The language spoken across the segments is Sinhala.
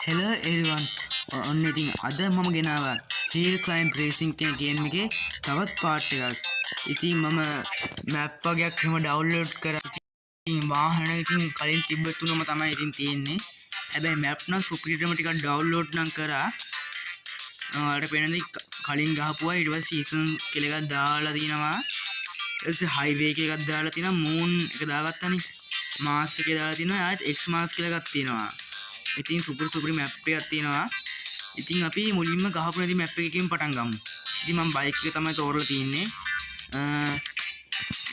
Hello everyone. ඔන්න ඉතින් අද මම ගෙනාවා Hill Climb Racing කියන ගේම් එකේ තවත් පාර්ට් එකක්. ඉතින් මම මැප් වගේක් එහෙම ඩවුන්ලෝඩ් කරා. ඉතින් වාහන ඉතින් කලින් තිබ්බ තුනම තමයි ඉතින් තියෙන්නේ. හැබැයි මැප් නම් සුපිරිටම ටිකක් ඩවුන්ලෝඩ් නම් කරා. ඔයාලට පේනද කලින් ගහපුවා ඊට පස්සේ සීසන් කියලා එකක් දාලා තිනවා. ඊට පස්සේ හයිවේ එකක් දාලා තිනවා. මූන් එක දාගත්තානේ. මාස් එක දාලා තිනවා. ආයෙත් එක්ස් මාස් කියලා එකක් තියෙනවා. ඉතින් සුපර් මැප් එකක් තියෙනවා. ඉතින් අපි මුලින්ම ගහපු නැති මැප් එකකින් පටන් ගමු. ඉතින් මම බයික් එක තමයි තෝරලා තින්නේ.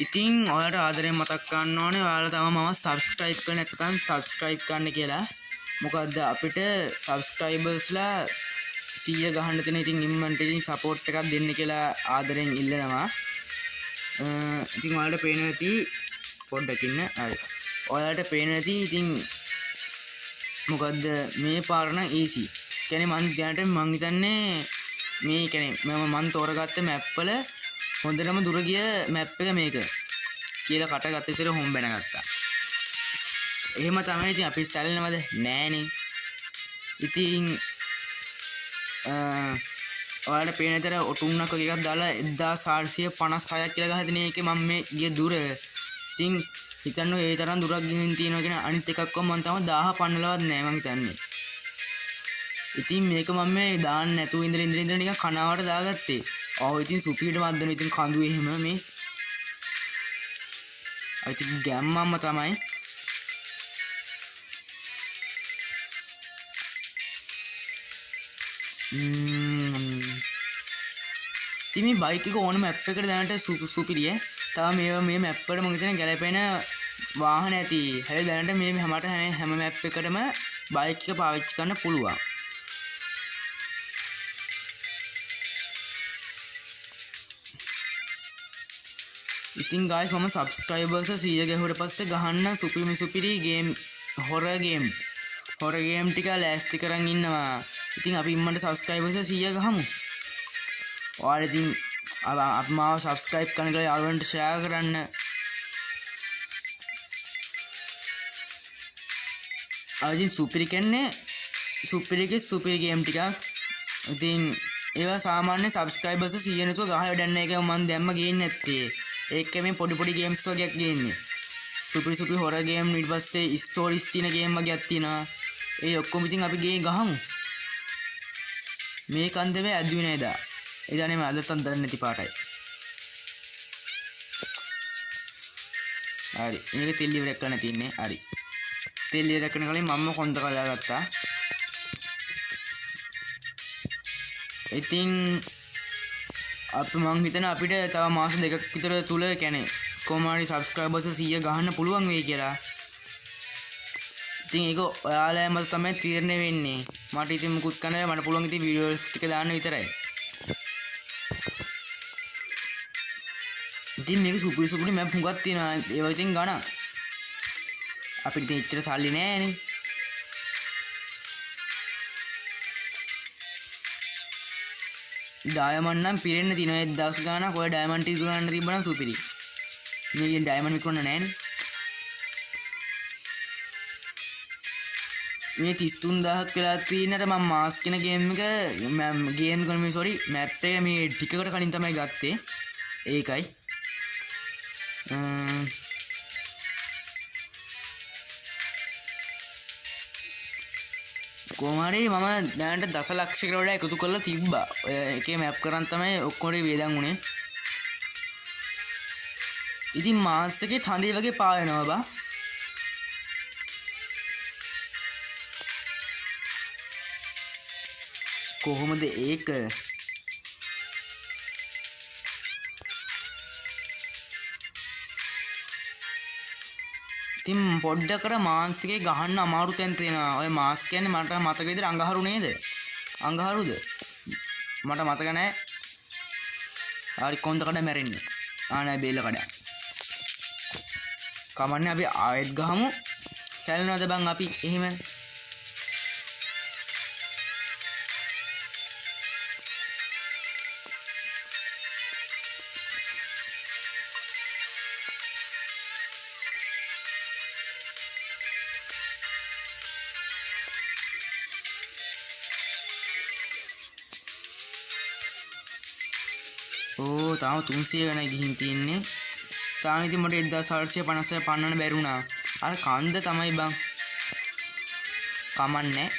ඉතින් ඔයාලට ආදරයෙන් මතක් කරන්න ඕනේ ඔයාලා තම මම subscribe කරලා නැත්නම් subscribe කරන්න කියලා. මොකද අපිට subscribersලා 100 ගහන්න තියෙන ඉතින් ඉම්මන්ට ඉතින් support එකක් දෙන්න කියලා ආදරෙන් ඉල්ලනවා. ඉතින් ඔයාලට පේන ඇති පොඩ්ඩක් ඉන්න. හරි. ඔයාලට පේන ඇති ඉතින් මොකද්ද මේ පාර නම් easy. කියන්නේ මං දැනට මං හිතන්නේ මේ කියන්නේ මම තෝරගත්ත මැප් වල හොඳටම දුර ගිය මැප් එක මේක කියලා කටගත්ත විතර හොම්බෙන ගත්තා. එහෙම තමයි ඉතින් අපි සැලෙනවද නෑනේ. ඉතින් ඔයාලට පේන විතර ඔටුන්නක් වගේ එකක් දාලා 1456ක් කියලා ගහගෙන ඒකේ මම මේ ගිය දුර ඉතින් හිතන්න ඒ තරම් දුරක් ගිහින් තියෙනවා කියන අනිත් එකක් මම තම 1000 පන්නලවත් නෑ මං හිතන්නේ. ඉතින් මේක මම මේ දාන්න නැතුව ඉඳලා නිකන් කනාවට දාගත්තේ. ආව ඉතින් සුපීඩ මද්දන ඉතින් කඳු එහෙම මේ. ඉතින් ගැම්මම තමයි. ඉතින් මේ බයික් එක ඕන මැප් එකකට දැනට සුපිරිය. තව මේ මැප් වල මම හිතන්නේ ගැලපෙන වාහන ඇති. හැබැයි දැනට මේ හැමට හැම මැප් එකකටම බයික් එක පාවිච්චි කරන්න පුළුවන්. ඉතින් guys මම subscribers 100 ගැහුවට පස්සේ ගහන්න සුපිරි ගේම් horror game ටික ලෑස්ති කරන් ඉන්නවා. ඉතින් අපි ඉම්මන්ට subscribers 100 ගහමු. ඔයාලා ඉතින් අප මාව subscribe කරන ගල යාළුවන්ට share කරන්න. අදින් සුපිරි කියන්නේ සුපිරි ගේම් ටිකක්. ඉතින් ඒවා සාමාන්‍ය subscribers 100 නතුව ගහලා වැඩක් නැහැ. ඒක මම දැම්ම ගේන්නේ නැත්තේ. ඒකේ මේ පොඩි ගේම්ස් වගේක් ගේන්නේ. සුපිරි හොරර් ගේම් ඊට පස්සේ ස්ටෝරිස් තියෙන ගේම් වගේක් තියෙනවා. ඒ ඔක්කොම ඉතින් අපි ගහමු. මේ කන්දේ ඇදුවේ නේද? ඒ දන්නේ මම අදටත් දන්නේ නැති පාටයි. හරි. මේක තෙල් ඉවරයක් කරන්න තියෙන්නේ. හරි. තෙල් ඉවරයක් කරන කලින් මම කොන්ද කඩා ගත්තා. ඉතින් අපි මං හිතන අපිට තව මාස දෙකක් විතර තුල කියන්නේ කොහොම හරි subscribers 100 ගහන්න පුළුවන් වෙයි කියලා. ඉතින් ඒක ඔයාලා මත තමයි තීරණය වෙන්නේ. මට ඉතින් මුකුත් කරන්න බෑ. මට පුළුවන් ඉතින් වීඩියෝස් ටික දාන්න විතරයි. ඉතින් මේක සුපිරි මැප් හුඟක් තියෙනවා. ඒවා ඉතින් ගණන්. අපිට ඉතින් එච්චර සල්ලි නෑනේ. ඩයමන්ඩ් නම් පිරෙන්න තියෙනවා. ඒ දවස් ගානක් ඔය ඩයමන්ඩ් ටික ගන්න තිබ්බනම් සුපිරි. මේකෙන් ඩයමන්ඩ් විකුණන්න නෑනේ. මේ 33000ක් වෙලා තියෙනට මම මාස් කියන ගේම් එක මැප් එක මේ ටිකකට කලින් තමයි ගත්තේ. ඒකයි. කොහොම හරි මම දැනට දසලක්ෂයකට වඩා එකතු කරලා තිබ්බා. ඔය එකේ මැප් කරන් තමයි ඔක්කොම වේදන් උනේ. ඉතින් මාස් එකේ තඳේ වගේ පාවෙනවා බා. කොහොමද ඒක? ඉතින් පොඩ්ඩකට මාස් එකේ ගහන්න අමාරු තැන් තියෙනවා. ඔය මාස් කියන්නේ මට මතක විදිහට අඟහරු නේද? අඟහරුද? මට මතක නැහැ. හරි කොන්ද කඩ මැරෙන්නේ. නෑ බේල කඩ. කමන්නේ අපි ආයෙත් ගහමු. සැලෙනවද බං අපි එහෙම? ඕ තාම 300 ගණන් ගිහින් තියෙන්නේ. තාම ඉතින් මට 1850 පන්නන්න බැරි වුණා. අර කන්ද තමයි බං. කමන්නේ.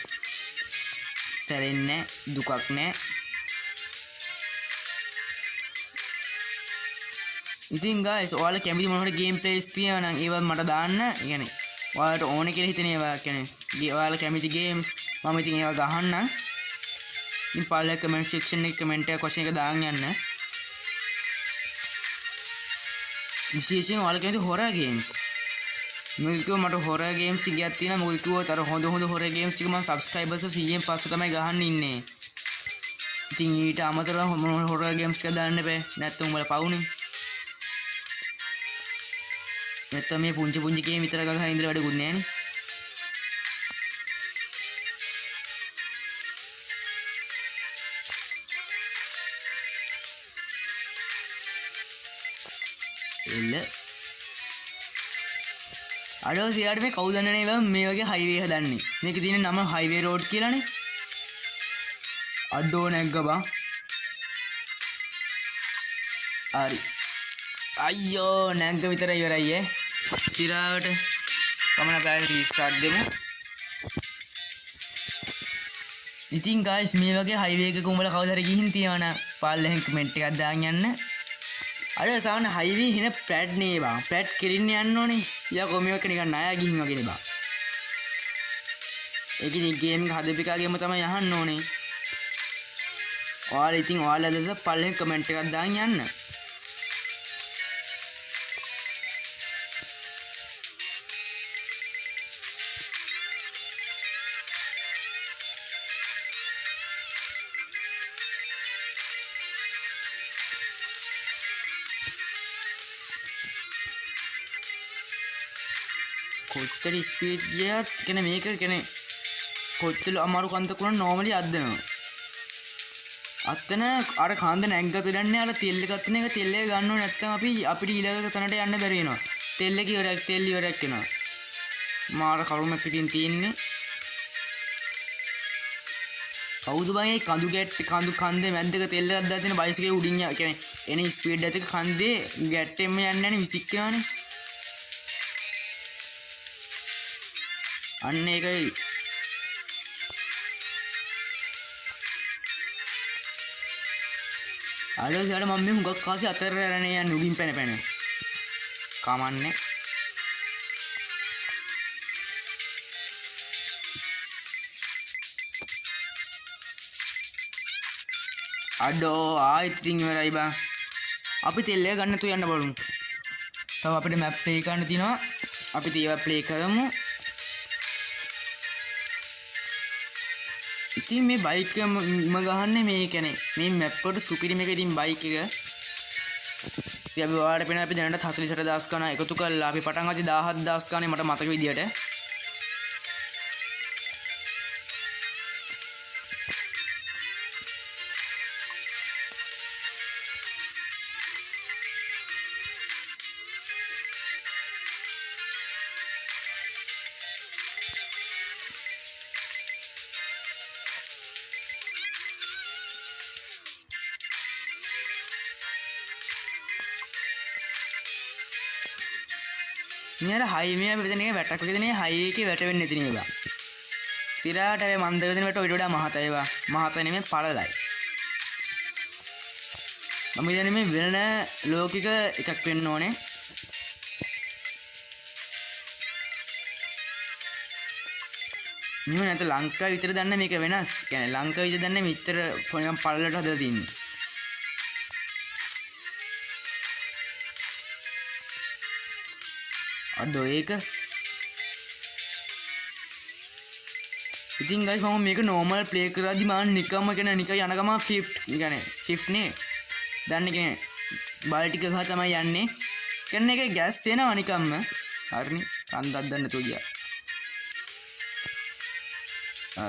සැරෙන්නේ දුකක් නෑ. ඉතින් guys ඔයාලා කැමති මොන හරි ගේම් ප්ලේස් තියෙනවා නම් ඒවත් මට දාන්න. يعني ඔයාලට ඕනේ කියලා හිතන ඒවා කියන්නේ ඔයාලා කැමති ගේම්ස් මම ඉතින් ඒවා ගහන්න. ඉතින් පල්ලේ කමෙන්ට් සෙක්ෂන් එකේ කමෙන්ට් එක question එක දාන්න යන්න. විශේෂයෙන් ඔයාලා කැමති හොරර් ගේම්ස්. මට හොරර් ගේම්ස් ඉගයක් තියෙනවා. මොකද කිව්වොත් අර හොඳ හොරර් ගේම්ස් ටික මම සබ්ස්ක්‍රයිබර්ස් 100න් පස්සේ තමයි ගහන්න ඉන්නේ. ඉතින් ඊට අමතරව හොරර් ගේම්ස් ටික දාන්න බෑ. නැත්නම් උඹලා පවුනේ. නැත්නම් මේ පුංචි පුංචි ගේම් විතර ගහලා ඉඳලා වැඩකුත් නෑනේ. එල්ල අඩෝ සියාට මේ කවුද දන්නේ නේ මේ වගේ හයිවේ හදන්නේ. මේකේ තියෙන නම හයිවේ රෝඩ් කියලානේ. අඩෝ නැග්ග බං. හරි. අයියෝ නැග්ග විතරයි ඉවරයි ඈ. සිරාවට කමන පැය රීස්ටාර්ට් දෙමු. ඉතින් guys මේ වගේ හයිවේ එකක උඹලා කවුද හරි ගිහින් තියවනම් පල්ලෙන් කමෙන්ට් එකක් දාන්න යන්න. අර සාමාන්‍ය හයිවේ හින පැඩ් නේ බං. පැඩ් කෙලින්න යන්න ඕනේ. යා කොමියක නිකන් ණය ගිහින් වගේ නේ බං. ඒකේ ගේම් එක හදපිකාගේම තමයි අහන්න ඕනේ. ඔයාලා ඉතින් ඔයාලා දැස පල්ලෙන් කමෙන්ට් එකක් දාන්න යන්න. කොච්චර ස්පීඩ් ගියත් කියන්නේ මේක කියන්නේ කොච්චර අමාරු කන්දක් වුණා නෝමලි අද්දනවා. අත්තන අර කන්ද නැග්ගත දන්නේ අර තෙල් එකක් තියෙන එක තෙල් එක ගන්නව නැත්නම් අපිට ඊළඟ තැනට යන්න බැරි වෙනවා. තෙල් එක ඉවරයක් තෙල් ඉවරයක් වෙනවා. මාර කරුමක් පිටින් තියෙන්නේ. කවුද බං ඒ කඳු කන්දේ මැද්දක තෙල් එකක් දාලා තියෙන බයිසිකලේ උඩින් කියන්නේ එනේ ස්පීඩ් එකත් කන්දේ ගැටෙන්න යන්නේ නැහැ විසික්කනවානේ. අන්න ඒකයි අලෝසියට මම මේ හුඟක් කාසේ අතර රැනේ යන්නේ උඩින් පැන පැන කමන්නේ. අඩෝ ආයෙත් ඉතින් ඉවරයි බං. අපි තෙල් එක ගන්න තු යන්න බලමු. තව අපිට මැප් ප්ලේ කරන්න තියෙනවා. අපි ඒවා ප්ලේ කරමු. ඉතින් මේ බයික් එක ම ගහන්නේ මේ කියන්නේ මේ මැප් වලට සුපිරි මේක ඉතින් බයික් එක. ඉතින් අපි ඔයාලට පේන අපි දැනට 48000 ගණන් එකතු කරලා අපි පටන් ගත්තේ 17000 ගණනේ මට මතක විදියට. මෙයාර හයිවේ මෙතන එක වැටක් වගේ දෙනේ හයිවේ එකේ වැට වෙන්නේ නැති නේ බා. සිරාට ඒ මන්දර දෙන වැට ඊට වඩා මහතයි බා. මහත නෙමෙයි පළලයි. මම ඉතින් මේ වෙන ලෝකික එකක් වෙන්න ඕනේ. නිම නැත ලංකාව විතර දන්න මේක වෙනස්. කියන්නේ ලංකාව විතර දන්නේ මෙච්චර පොණියම් පළලට හදලා තින්නේ. අඩෝ ඒක ඉතින් guys මම මේක normal play කරද්දි මම නිකම්ම කියන නිකන් යන ගම 50 يعني 50 නේ දන්නේ කියන්නේ බාල් ටික ගහ තමයි යන්නේ කියන්නේ ඒක ගෑස් එනවා නිකම්ම හරිනේ කන්දක් දන්න තු ගියා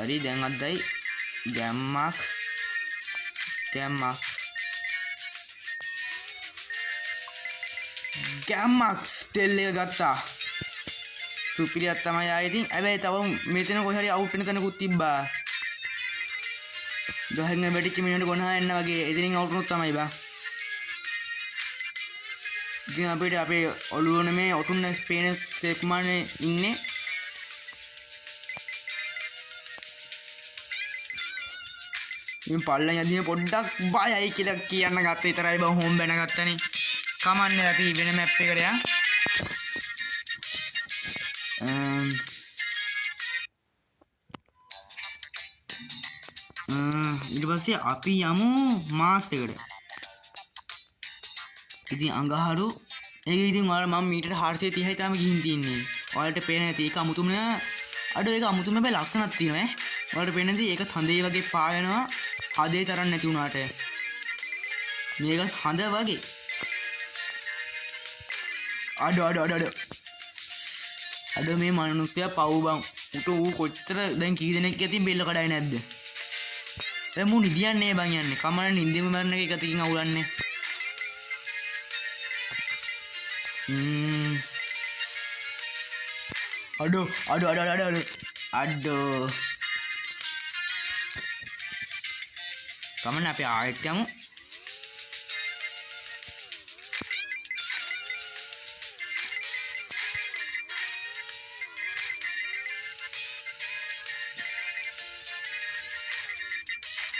හරි දැන් අද්දයි ගැම්මක් තෙල් එක ගත්තා සුපිරියක් තමයි ආයේ ඉතින් හැබැයි තව මෙතන කොහේ හරි අවුට් වෙන තැනකුත් තිබ්බා ගහෙන් වැටිච්ච මිනිහට ගොනා එන්න වගේ එතනින් අවුට් වුණොත් තමයි බා ඉතින් අපිට අපේ ඔළුවනේ මේ ඔටුන්න ස්පේන ස්ටෙප් මානේ ඉන්නේ. ඉතින් පල්ලෙන් යදින පොඩ්ඩක් බයයි කියලා කියන්න ගත්ත විතරයි බං හෝම් බැන ගත්තනේ. කමන්නේ අපි වෙන මැප් එකට යන්න. ඊට පස්සේ අපි යමු මාස් එකට. ඉතින් අඟහරු ඒක ඉතින් ඔයාලා මම මීටර 430යි තාම ගිහින් තින්නේ. ඔයාලට පේන්නේ නැති ඒක අමුතුම අඩෝ ඒක අමුතුම හැබැයි ලස්සනක් තියෙනවා ඈ. ඔයාලට පේන්නේ නැති ඒක හඳේ වගේ පායනවා. හදේ තරම් නැති වුණාට. මේක හඳ වගේ. අඩෝ මේ මනුස්සයා පව් බං. ඌ කොච්චර දැන් කී දෙනෙක් ඇති බෙල්ල කඩයි නැද්ද? දැන් මු නිදියන්නේ බං යන්නේ. කමන නින්දෙම මරන එක එකතකින් අවුලන්නේ. අඩෝ කමන්න අපි ආයෙත් යමු.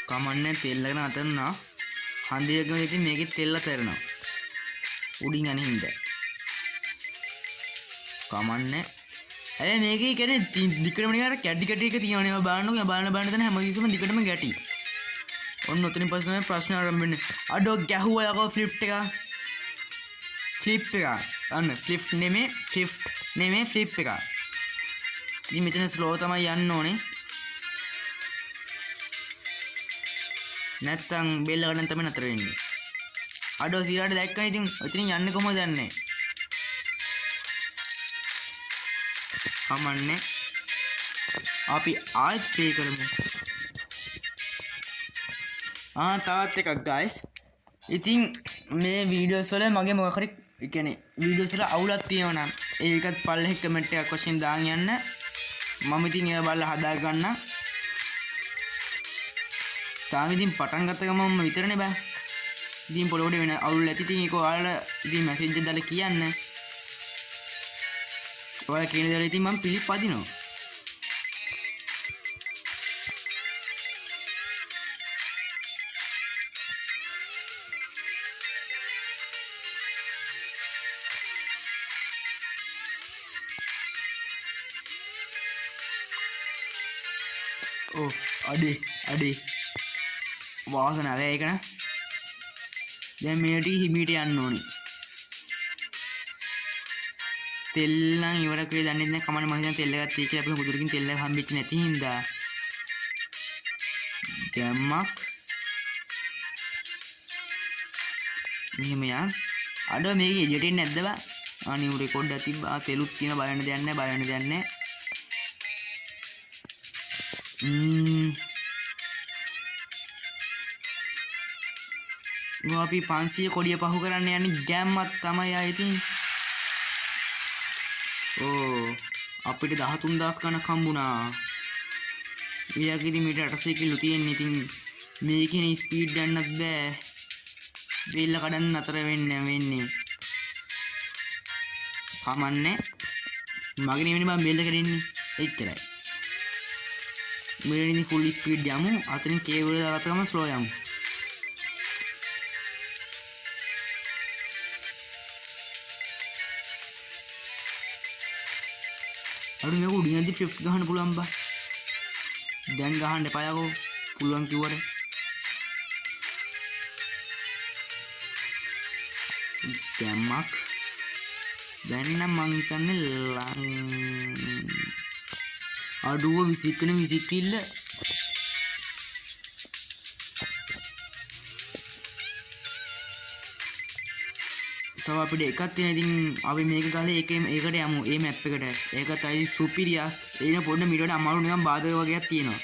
කමන්නේ තෙල්ලගෙන අතන්නා හන්දියකම ඉතින් මේකේ තෙල්ල තැරෙනවා උඩින් යන හින්දා. කමන්නේ ඇයි මේකේ කියන්නේ දිගටම නිකන් කැඩි කැඩි එක තියෙනවනේ. බලන්නකෝ බලන්න තන හැමතිස්සෙම දිගටම ගැටි. ඔන්න ඔතනින් පස්සේ තමයි ප්‍රශ්න ආරම්භ වෙන්නේ. අඩෝ ගැහුවා යකෝ ෆ්ලිප් එක. අන්න ෆ්ලිප් නෙමෙයි ෆ්ලිප් එක. ඉතින් මෙතන ස්ලෝ තමයි යන්න ඕනේ. නැත්තම් බෙල්ල ගන්න තමයි නතර වෙන්නේ. අඩෝ සීරාට දැක්කනේ ඉතින් ඔතනින් යන්නේ කොහොමද දන්නේ? කමන්නේ අපි ආයෙත් ප්ලේ කරමු. තවත් එකක් guys. ඉතින් මේ වීඩියෝස් වල මගේ මොකක් හරි කියන්නේ වීඩියෝස් වල අවුලක් තියෙනවා නම් ඒකත් පල්ලෙහි කමෙන්ට් එකක් වශයෙන් දාන් යන්න. මම ඉතින් ඒව බලලා හදා ගන්න. තාම ඉතින් පටන් ගත්ත ගමන්ම විතරනේ බෑ. ඉතින් පොළොවට වෙන අවුල් ඇති ඉතින් ඒක ඔයාලා ඉතින් මැසේජ් එක දාලා කියන්න. ඔයාලා කියන දේ ඉතින් මම පිළිපදිනවා. අඩේ වාසනාව ඒක න. දැන් මේටි හිමීට යන්න ඕනේ. තෙල් නම් ඉවරක් වෙයි දන්නේ නැහැ. කමන්න මම හිතන්නේ තෙල් එකක් තියෙයි කියලා. අපි මුදුරකින් තෙල් එක හම්බෙච්ච නැති හින්දා දැම්මක් මෙහෙම යන්. අඩෝ මේක එඩිට් වෙන්නේ නැද්ද බා? අනේ උඩ රෙකෝඩ් තිබ්බා. තෙලුත් තියෙන බලන්න දෙයක් නැහැ. අපි 500 කොඩිය පහු කරන්න යන්නේ ගැම්මක් තමයි ආයිතින්. අපිට 13000 කණක් හම්බුණා. ඊයකෙදි මීට 800 කිලෝ තියෙන්නේ. ඉතින් මේකේ ස්පීඩ් ගන්නත් බෑ. බෙල්ල කඩන්න නතර වෙන්නේ. කමන්නේ. මගේ නෙමෙයි මම බෙල්ල කඩන්නේ. එච්චරයි. මෙතනින් ෆුල් ස්පීඩ් යමු. අතනින් කේබල් දාලා තමයි ස්ලෝ යමු. අර මේක උඩින් යද්දි ෆ්ලිප් ගහන්න පුළුවන් බා. දැන් ගහන්න එපා යකෝ. පුළුවන් කිව්වට. දැම්මක්. දැන් නම් මං හිතන්නේ අඩුව විසිකිල්ල. තව අපිට එකක් තියෙන. ඉතින් අපි මේක ගහලා ඒකට යමු. මේ මැප් එකට. ඒකත් අයි සුපිරියා. එන පොඩ්ඩ මීටරට අමාරු නිකන් බාධක වගේක් තියෙනවා.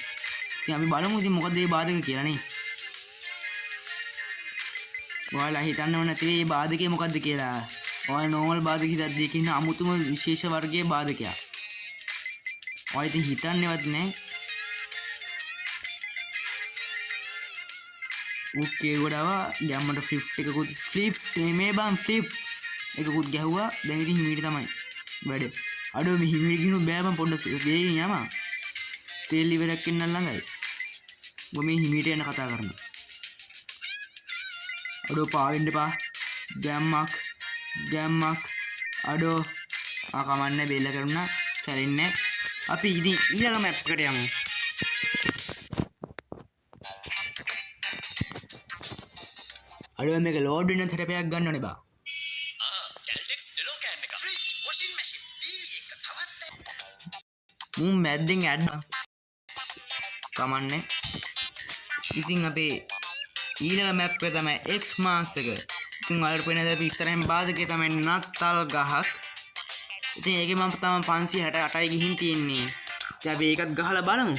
ඉතින් අපි බලමු ඉතින් මොකද මේ බාධක කියලා නේ. ඔයාලා හිතන්න ඕන නැති මේ බාධකේ මොකද්ද කියලා. ඔයාලා නෝමල් බාධක හිතද්දී ඒකින් අමුතුම විශේෂ වර්ගයේ බාධකයක්. ඔය ඉතින් හිතන්නේවත් නැහැ. ඕකේ ගොඩාව ගැම්මට ෆ්ලිප් එකකුත් ෆ්ලිප් නෙමෙයි බං ෆ්ලිප්. එකකුත් ගැහුවා. දැන් ඉතින් හිමීට තමයි වැඩ. අඩෝ මේ හිමීට ගිනු බෑ මම පොඩ්ඩක් වේගෙන් යමා. තෙල් ඉවරක් ඉන්න ළඟයි. මම මේ හිමීට යන කතා කරනවා. අඩෝ පාවෙන්න එපා. ගැම්මක් අඩෝ කමන්නේ බෙල්ල කරුණා සැරෙන්නේ. අපි ඉතින් ඊළඟ මැප් එකට යමු. අඩෝ මේක ලෝඩ් වෙන තැටපයක් ගන්න ඕනේ බා. Caltex Delo can එක. Fridge, washing machine, TV එක තවත් මුන් මැද්දෙන් ඇඩ් කමන්නේ. ඉතින් අපේ ඊළඟ මැප් එක තමයි X මාස් එක. ඉතින් ඔයාලට පේනද අපි ඉස්සරහින් බාදකේ තමයි නත්තල් ගහක්. ඉතින් ඒකේ මම තම 568යි ගිහින් තියෙන්නේ. ඉතින් අපි ඒකත් ගහලා බලමු.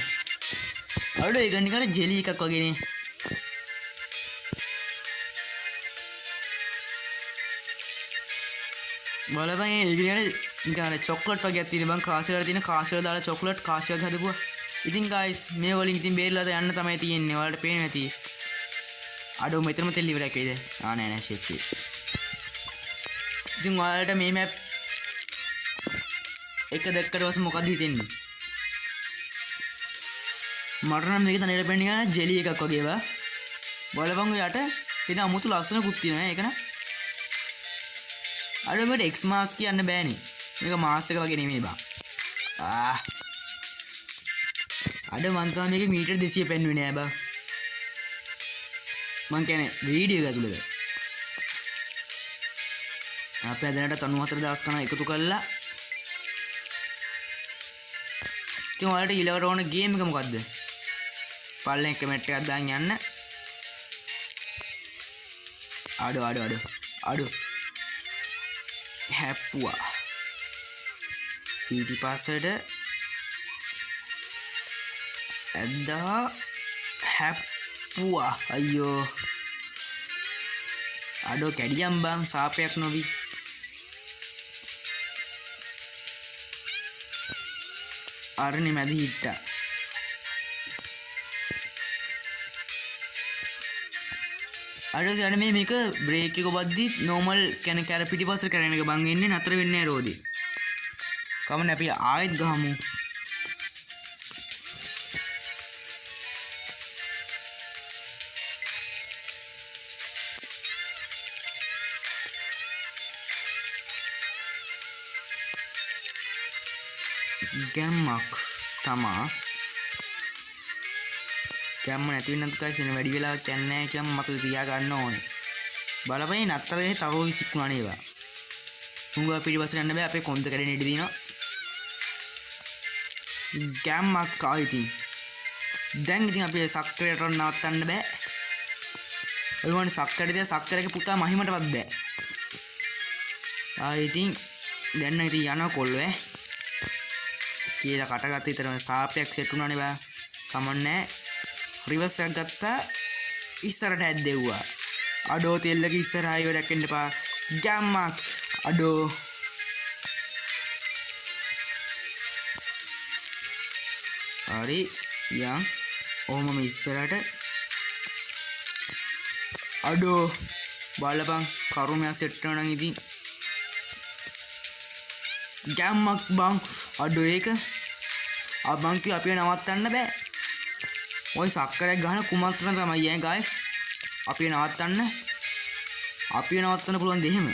අර ඒක නිකන් ජෙලි එකක් වගේනේ. බලපන් ඒක නිකන් චොක්ලට් වගේක් තියෙන බං කාසියල තියෙන කාසියල දාලා චොක්ලට් කාසියක් හදපුවා. ඉතින් guys මේ වලින් ඉතින් බේරලා යන්න තමයි තියෙන්නේ. ඔයාලට පේන්නේ නැති. අඩෝ මෙතනම තෙල් ඉවරයක් වේද? නෑ ෂිට්. ඉතින් ඔයාලට මේ මැප් එක දැක්කට පස්සේ මොකද හිතෙන්නේ? මට නම් මේක තනියම පෙන්නේ නිකන් ජෙලි එකක් වගේ බා. බලපන් යට තියෙන අමුතු ලස්සනකුත් තියෙනවා ඒක නේ. අර මට X මාස් කියන්න බෑනේ. මේක මාස් එක වගේ නෙමෙයි බා. අද මන් තමයි මේකේ මීටර් 200 පෙන්වන්නේ නෑ බා. මං කියන්නේ වීඩියෝ එක ඇතුළත. අපි දැනට 94000 කන එකතු කළා. ඉතින් ඔයාලට ඊළඟට ඕන ගේම් එක මොකද්ද? පල්ලෙන් කමෙන්ට් එකක් දාන්න යන්න. අඩෝ හැප්පුවා. පිටිපස්සට ඇද්දා හැප්පුවා. අයියෝ. අඩෝ කැඩියම් බං සාපයක් නොවි. අරනේ මැද හිට්ටා. අර යන්නේ මේක බ්‍රේක් එක ඔබද්දි නෝමල් කියන්නේ කැර පිටිපස්සට කරන එක බං එන්නේ නතර වෙන්නේ නැහැ රෝදේ. කමන්න අපි ආයෙත් ගහමු. ගැම්මක් තමා ගැම්ම නැති වෙනත් guys එන වැඩි වෙලාවක් යන්නේ නැහැ කියලා මතක තියා ගන්න ඕනේ. බලපෑයි නත්තරේ තව විසිකුණා නේවා. මුංගා පිටිපස්සට යන්න බෑ අපේ කොන්ද කැඩෙන ඉඩ දිනවා. ගැම්මක් ආයිති. දැන් ඉතින් අපි සක්කරේට නවත්තන්න බෑ. ඒගොල්ලෝ සක්කරේදී සක්කරේගේ පුතා මහිමටවත් බෑ. ඉතින් දැන් ඉතින් යනවා කොල්ලෝ කියලා කටගත්ත විතරම සාපයක් සෙට් වුණානේ බා. කමන්නේ රිවර්ස් එකක් ගත්තා ඉස්සරට ඇද්දෙව්වා. අඩෝ තෙල්ලක ඉස්සරහා ඉවරක් වෙන්න එපා. ගැම්මක් අඩෝ හරි යන් ඕමම ඉස්සරට අඩෝ බලපන් කරුමයා සෙට් වෙනවා නම් ඉතින් ගැම්මක් බං අඩෝ ඒක අබං කිය අපි නවත්තන්න බෑ. ඔය සක්කරයක් ගහන කුමන්ත්‍රණ තමයි ඈ guys. අපි නවත්තන්න පුළුවන් දෙහෙම.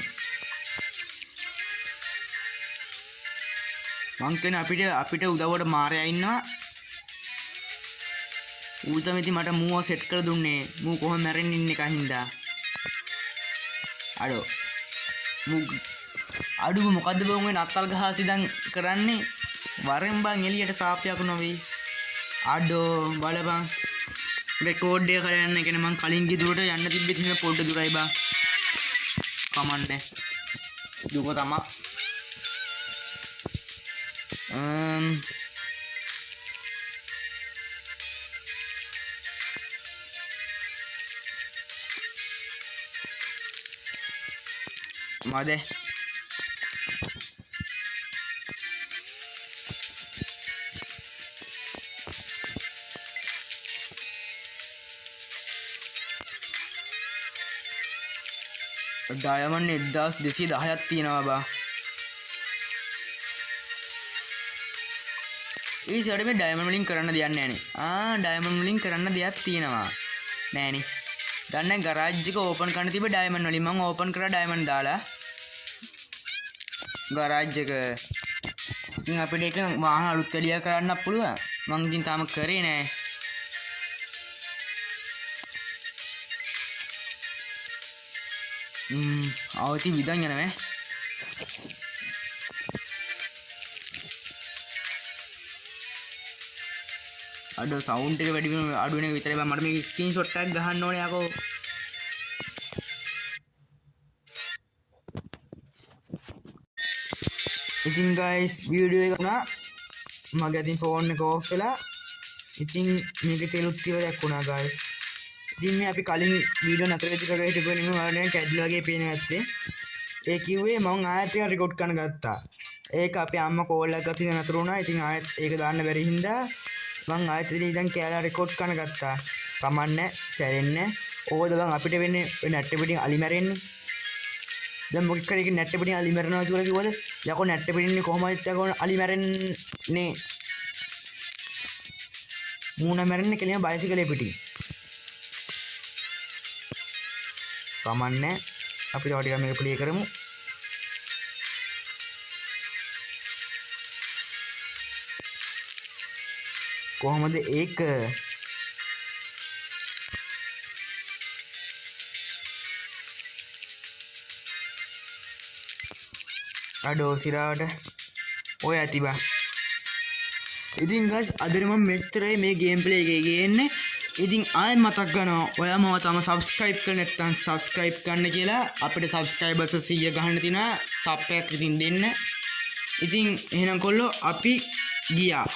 මං කියන්නේ අපිට උදව්වට මාරයා ඉන්නවා. ඌ තමයි ඉතින් මට මූව සෙට් කරලා දුන්නේ. මූ කොහොම මැරෙන්න ඉන්නේ කහින්දා. අඩු මොකද්ද බං ඔය නත්තල් ගහ සිදන් කරන්නේ? වරෙන් බං එළියට සාපයක් නොවේ. අඩෝ බලපන් රෙකෝඩ් එක කරන්න කියන්නේ මං කලින් ගිදුරට යන්න තිබ්බේ තියෙන පොඩ්ඩ දුරයි බං. කමන්නේ. දුක තමයි. මදේ ඩයමන්ඩ් 1210ක් තියෙනවා බා. ඒ සඩ මේ ඩයමන්ඩ් වලින් කරන්න දෙයක් නෑනේ. ඩයමන්ඩ් වලින් කරන්න දෙයක් තියෙනවා. නෑනේ. දැන් ගරාජ් එක ඕපන් කරන්න තිබ්බ ඩයමන්ඩ් වලින් මම ඕපන් කරා ඩයමන්ඩ් දාලා. ගරාජ් එක. ඉතින් අපිට ඒක වාහන අලුත් එළිය කරන්නත් පුළුවන්. මං ඉතින් තාම කරේ නෑ. අවති විදන් යනවැ අඩ සවුන්් එක වැඩි අඩුවන විතර මට මේ ස්ක්‍රීන් ෂොට් එකක් ගහන්න ඕනේ යකෝ. ඉතින් ගයිස් වීඩියෝ එක වුණා මගේ අතින් ෆෝන් එක ඕෆ් වෙලා. ඉතින් මේක තෙලුත් ඉවරයක් වුණා ගයිස්. ඉතින් මේ අපි කලින් වීඩියෝ නතර වෙච්ච එක හිටපු නිම වගේ කැඩිලා වගේ පේන ඇත්තේ. ඒ කිව්වේ මම ආයෙත් ඒක රෙකෝඩ් කරන්න ගත්තා. ඒක අපේ අම්මා කෝල් එකක් ගත්තා නතර වුණා. ඉතින් ආයෙත් ඒක දාන්න බැරි හින්දා මං ආයෙත් ඉතින් කෑලා රෙකෝඩ් කරන්න ගත්තා. කමන්නේ සැරෙන්නේ. ඕකද බං අපිට වෙන්නේ නැට්ට පිටින් අලි මැරෙන්නේ. දැන් මොකක් කරේ ඉතින් නැට්ට පිටින් අලි මැරෙනවා කියලා කිව්වද? යකෝ නැට්ට පිටින් කොහොමද යකෝ අලි මැරෙන්නේ? මූණ මැරෙන්නේ කියලා බයිසිකලේ පිටින්. කමන්නේ අපි තව ටිකක් මේක ප්ලේ කරමු. කොහොමද ඒක? අඩෝ සිරාවට ඔය ඇති බා. ඉතින් ගයිස් අද මම මෙච්චරයි මේ ගේම් ප්ලේ එකේ ගේන්නේ. ඉතින් ආයෙත් මතක් කරනවා ඔයාම තම සබස්ක්‍රයිබ් කරලා නැත්නම් සබස්ක්‍රයිබ් කරන්න කියලා. අපිට සබස්ක්‍රයිබර්ස් 100 ගහන්න තියෙනවා. සබ් එකක් ඉතින් දෙන්න. ඉතින් එහෙනම් කොල්ලෝ අපි ගියා.